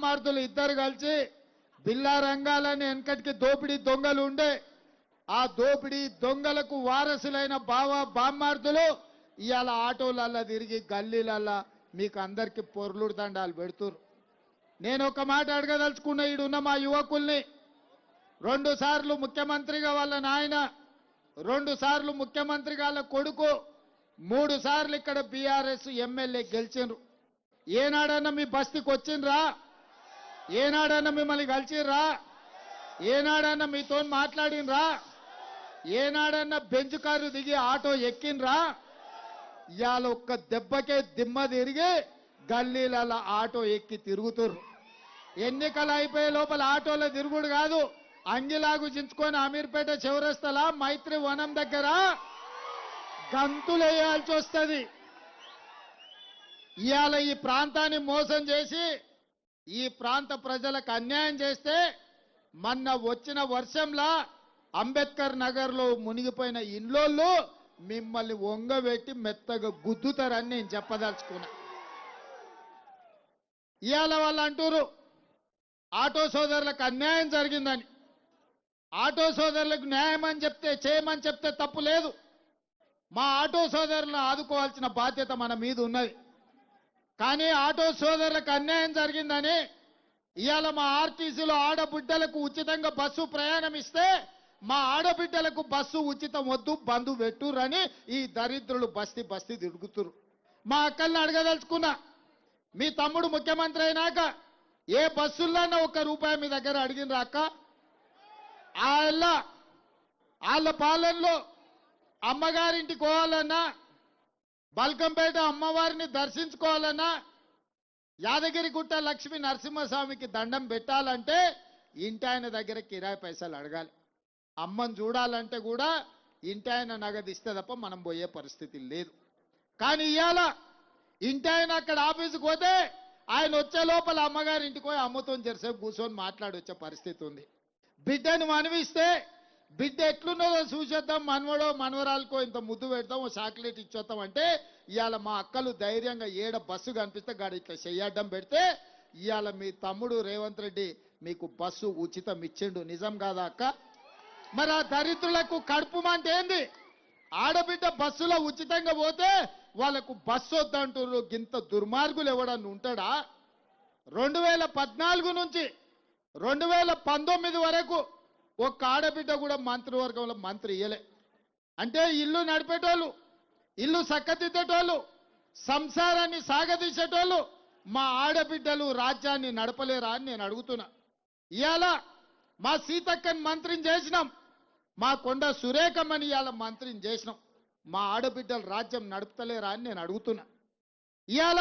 బామ్మార్దులు ఇద్దరు కలిసి బిల్లా రంగాలని వెనకటికి దోపిడీ దొంగలు ఉండే ఆ దోపిడీ దొంగలకు వారసులైన బామ్మార్దులు ఇవాళ ఆటోలల్లా తిరిగి గల్లీలల్లా మీకు అందరికీ పొర్లుడు దండాలు పెడుతురు. నేను ఒక మాట అడగదలుచుకున్న ఈడున్న మా యువకుల్ని, 2 సార్లు ముఖ్యమంత్రిగా వాళ్ళ నాయన, 2 సార్లు ముఖ్యమంత్రిగా వాళ్ళ కొడుకు, 3 సార్లు ఇక్కడ బీఆర్ఎస్ ఎమ్మెల్యే గెలిచిండ్రు. ఏనాడన్నా మీ బస్తీకి వచ్చిండ్రా? ఏనాడన్నా మిమ్మల్ని కలిసిర్రా? ఏనాడన్నా మీతో మాట్లాడినరా? ఏనాడన్నా బెంచ్ కారు దిగి ఆటో ఎక్కినరా? ఇవాళ ఒక్క దెబ్బకే దిమ్మ తిరిగి గల్లీలలో ఆటో ఎక్కి తిరుగుతురు. ఎన్నికలు అయిపోయే లోపల ఆటోలో తిరుగుడు కాదు, అంగిలాగు చించుకొని అమీర్పేట చౌరస్తలా మైత్రి వనం దగ్గర గంతులేయాల్సి వస్తుంది. ఇవాళ ఈ ప్రాంతాన్ని మోసం చేసి ఈ ప్రాంత ప్రజలకు అన్యాయం చేస్తే మొన్న వచ్చిన వర్షంలా అంబేద్కర్ నగర్లో మునిగిపోయిన ఇండ్లోళ్ళు మిమ్మల్ని వంగబెట్టి మెత్తగా గుద్దుతారని నేను చెప్పదలుచుకున్నా. ఇవాళ వాళ్ళు అంటారు ఆటో సోదరులకు అన్యాయం జరిగిందని. ఆటో సోదరులకు న్యాయం అని చెప్తే, చేయమని చెప్తే తప్పు లేదు. మా ఆటో సోదరులను ఆదుకోవాల్సిన బాధ్యత మన మీద ఉన్నది. కానీ ఆటో సోదరులకు అన్యాయం జరిగిందని ఇవాళ మా ఆర్టీసీలో ఆడబిడ్డలకు ఉచితంగా బస్సు ప్రయాణం ఇస్తే మా ఆడబిడ్డలకు బస్సు ఉచితం వద్దు, బంధు పెట్టురని ఈ దరిద్రులు బస్తీ బస్తీ తిరుగుతురు. మా అక్కల్ని అడగదలుచుకున్నా, మీ తమ్ముడు ముఖ్యమంత్రి అయినాక ఏ బస్సుల్లోనో ₹1 మీ దగ్గర అడిగినరా అక్క? వాళ్ళ పాలనలో అమ్మగారింటికి పోవాలన్నా, బల్కంపేట అమ్మవారిని దర్శించుకోవాలన్నా, యాదగిరిగుట్ట లక్ష్మీ నరసింహస్వామికి దండం పెట్టాలంటే ఇంటి ఆయన దగ్గర కిరాయి పైసలు అడగాలి. అమ్మని చూడాలంటే కూడా ఇంటి ఆయన నగదు ఇస్తే తప్ప మనం పోయే పరిస్థితి లేదు. కానీ ఇవాళ ఇంటి ఆయన అక్కడ ఆఫీసుకు పోతే ఆయన వచ్చే లోపల అమ్మగారి ఇంటికి పోయి అమ్మతో జరసేపు కూర్చొని మాట్లాడొచ్చే పరిస్థితి ఉంది. బిడ్డను మనవిస్తే బిడ్డ ఎట్లున్నదో చూసేద్దాం, మనవడో మనవరాలకో ఇంత ముద్దు పెడతాం, ఓ చాక్లెట్ ఇచ్చేద్దాం అంటే ఇవాళ మా అక్కలు ధైర్యంగా ఏడ బస్సు కనిపిస్తే గాడి ఇట్లా చెయ్యడ్డం పెడితే ఇవాళ మీ తమ్ముడు రేవంత్ రెడ్డి మీకు బస్సు ఉచితం ఇచ్చిండు. నిజం కాదా అక్క? మరి ఆ దరిద్రులకు కడుపు మంట ఏంది? ఆడబిడ్డ బస్సులో ఉచితంగా పోతే వాళ్ళకు బస్సు వద్దంటారు. గింత దుర్మార్గులు ఎవడన్నా ఉంటాడా? 2014 నుంచి 2019 వరకు ఒక్క ఆడబిడ్డ కూడా మంత్రివర్గంలో మంత్రి ఇయ్యలే. అంటే ఇల్లు నడిపేటోళ్ళు, ఇల్లు చక్కదిద్దేటోళ్ళు, సంసారాన్ని సాగదీసేటోళ్ళు మా ఆడబిడ్డలు రాజ్యాన్ని నడపలేరా అని నేను అడుగుతున్నా. ఇవాళ మా సీతక్కని మంత్రిని చేసినాం, మా కొండ సురేఖమ్మని ఇవాళ మంత్రిని చేసినాం. మా ఆడబిడ్డలు రాజ్యం నడుపుతలేరా అని నేను అడుగుతున్నా. ఇవాళ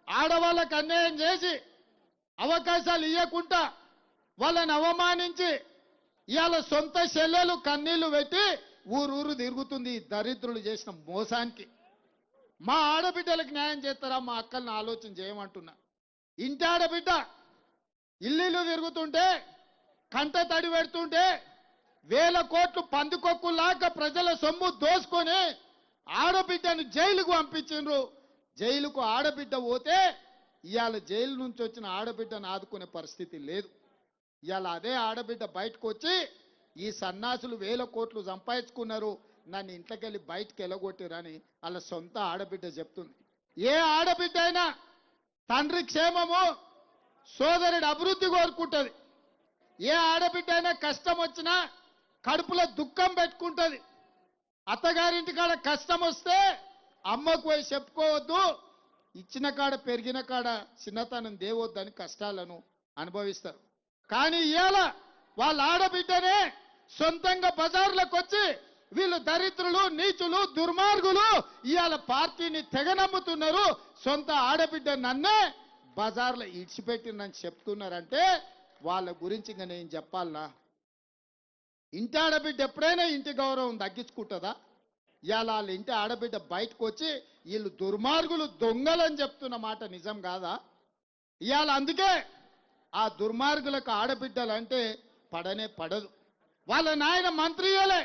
ఆడవాళ్ళకు అన్యాయం చేసి అవకాశాలు ఇవ్వకుండా వాళ్ళని అవమానించి ఇవాళ సొంత చెల్లెలు కన్నీళ్లు పెట్టి ఊరూరు తిరుగుతుంది దరిద్రులు చేసిన మోసానికి. మా ఆడబిడ్డలకు న్యాయం చేస్తారా? మా అక్కల్ని ఆలోచన చేయమంటున్నా. ఇంటి ఆడబిడ్డ ఇల్లు తిరుగుతుంటే, కంట తడి పెడుతుంటే, 1000 కోట్లు పందికొక్కులాగా ప్రజల సొమ్ము దోసుకొని ఆడబిడ్డను జైలుకు పంపించిండ్రు. జైలుకు ఆడబిడ్డ పోతే ఇవాళ జైలు నుంచి వచ్చిన ఆడబిడ్డను ఆదుకునే పరిస్థితి లేదు. ఇవాళ అదే ఆడబిడ్డ బయటకు వచ్చి ఈ సన్నాసులు 1000 కోట్లు సంపాదించుకున్నారు, నన్ను ఇంట్లోకెళ్ళి బయటకు వెళ్ళగొట్టిరని వాళ్ళ సొంత ఆడబిడ్డ చెప్తుంది. ఏ ఆడబిడ్డ అయినా తండ్రి క్షేమము, సోదరుడి అభివృద్ధి కోరుకుంటుంది. ఏ ఆడబిడ్డ అయినా కష్టం వచ్చినా కడుపులో దుఃఖం పెట్టుకుంటుంది. అత్తగారింటి కాడ కష్టం వస్తే అమ్మకు పోయి చెప్పుకోవద్దు, ఇచ్చిన కాడ పెరిగిన కాడ చిన్నతనం దేవొద్దని కష్టాలను అనుభవిస్తారు. కానీ ఇవాళ వాళ్ళ ఆడబిడ్డనే సొంతంగా బజార్లకు వచ్చి వీళ్ళు దరిద్రులు, నీచులు, దుర్మార్గులు ఇవాళ పార్టీని తెగనమ్ముతున్నారు. సొంత ఆడబిడ్డ నన్నే బజార్లో ఇడిచిపెట్టిందని చెప్తున్నారంటే వాళ్ళ గురించి ఇంకా నేను చెప్పాలనా? ఇంటి ఆడబిడ్డ ఎప్పుడైనా ఇంటి గౌరవం తగ్గించుకుంటుందా? ఇవాళ వాళ్ళ ఇంటి ఆడబిడ్డ బయటకు వచ్చి వీళ్ళు దుర్మార్గులు, దొంగలని చెప్తున్న మాట నిజం కాదా? ఇవాళ అందుకే ఆ దుర్మార్గులకు ఆడబిడ్డలంటే పడనే పడదు. వాళ్ళ నాయన మంత్రి ఇయ్యలే,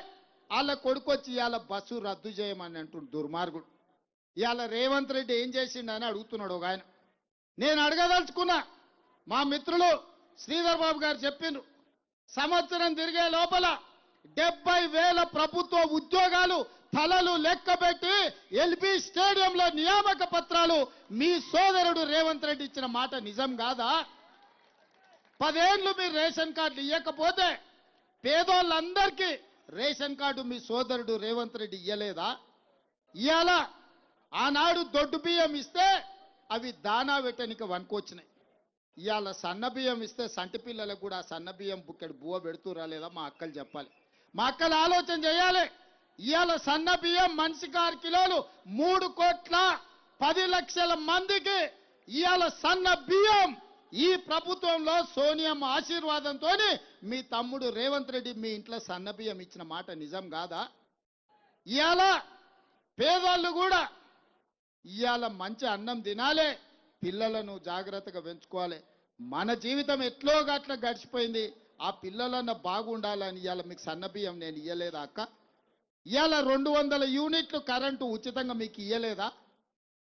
వాళ్ళ కొడుకు వచ్చి ఇవాళ బస్సు రద్దు చేయమని అంటుండు దుర్మార్గుడు. ఇవాళ రేవంత్ రెడ్డి ఏం చేసిండని అడుగుతున్నాడు ఒక ఆయన. నేను అడగదలుచుకున్నా, మా మిత్రులు శ్రీధర్ బాబు గారు చెప్పిండ్రు, సంవత్సరం తిరిగే లోపల 70,000 ప్రభుత్వ ఉద్యోగాలు తలలు లెక్కబెట్టి ఎల్బీ స్టేడియంలో నియామక పత్రాలు మీ సోదరుడు రేవంత్ రెడ్డి ఇచ్చిన మాట నిజం కాదా? 10 ఏళ్లు మీరు రేషన్ కార్డులు ఇవ్వకపోతే పేదోళ్ళందరికీ రేషన్ కార్డు మీ సోదరుడు రేవంత్ రెడ్డి ఇయ్యలేదా? ఇవాళ ఆనాడు దొడ్డు బియ్యం ఇస్తే అవి దానా పెట్టనికి వనుకొచ్చినాయి. ఇవాళ సన్న బియ్యం ఇస్తే సంటి పిల్లలకు కూడా సన్న బియ్యం బుక్కెడు బువ్వ పెడుతురా లేదా మా అక్కలు చెప్పాలి. మా అక్కలు ఆలోచన చేయాలి. ఇవాళ సన్న బియ్యం మనిషికి 6 కిలోలు 3,10,00,000 మందికి ఇవాళ సన్న బియ్యం ఈ ప్రభుత్వంలో సోనియమ్మ ఆశీర్వాదంతో మీ తమ్ముడు రేవంత్ రెడ్డి మీ ఇంట్లో సన్న బియ్యం ఇచ్చిన మాట నిజం కాదా? ఇవాళ పేదవాళ్ళు కూడా ఇవాళ మంచి అన్నం తినాలి, పిల్లలను జాగ్రత్తగా పెంచుకోవాలి. మన జీవితం ఎట్లో గట్ల గడిచిపోయింది, ఆ పిల్లలన్న బాగుండాలని ఇవాళ మీకు సన్న బియ్యం నేను ఇయ్యలేదా అక్క? ఇవాళ 200 యూనిట్లు కరెంటు ఉచితంగా మీకు ఇయ్యలేదా?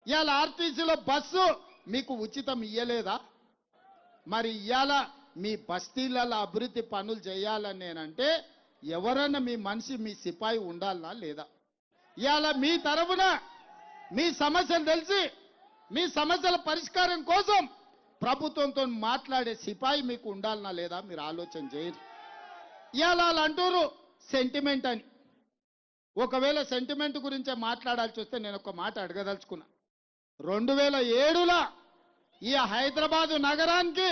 ఇవాళ ఆర్టీసీలో బస్సు మీకు ఉచితం ఇయ్యలేదా? మరి ఇవాళ మీ బస్తీలలో అభివృద్ధి పనులు చేయాలని నేనంటే ఎవరన్నా మీ మనిషి మీ సిపాయి ఉండాలనా లేదా? ఇవాళ మీ తరఫున మీ సమస్యలు తెలిసి మీ సమస్యల పరిష్కారం కోసం ప్రభుత్వంతో మాట్లాడే సిపాయి మీకు ఉండాలనా లేదా? మీరు ఆలోచన చేయరు. ఇవాళ వాళ్ళు అంటారు సెంటిమెంట్ అని. ఒకవేళ సెంటిమెంట్ గురించే మాట్లాడాల్సి వస్తే నేను ఒక మాట అడగదలుచుకున్నా. 2007లో ఈ హైదరాబాదు నగరానికి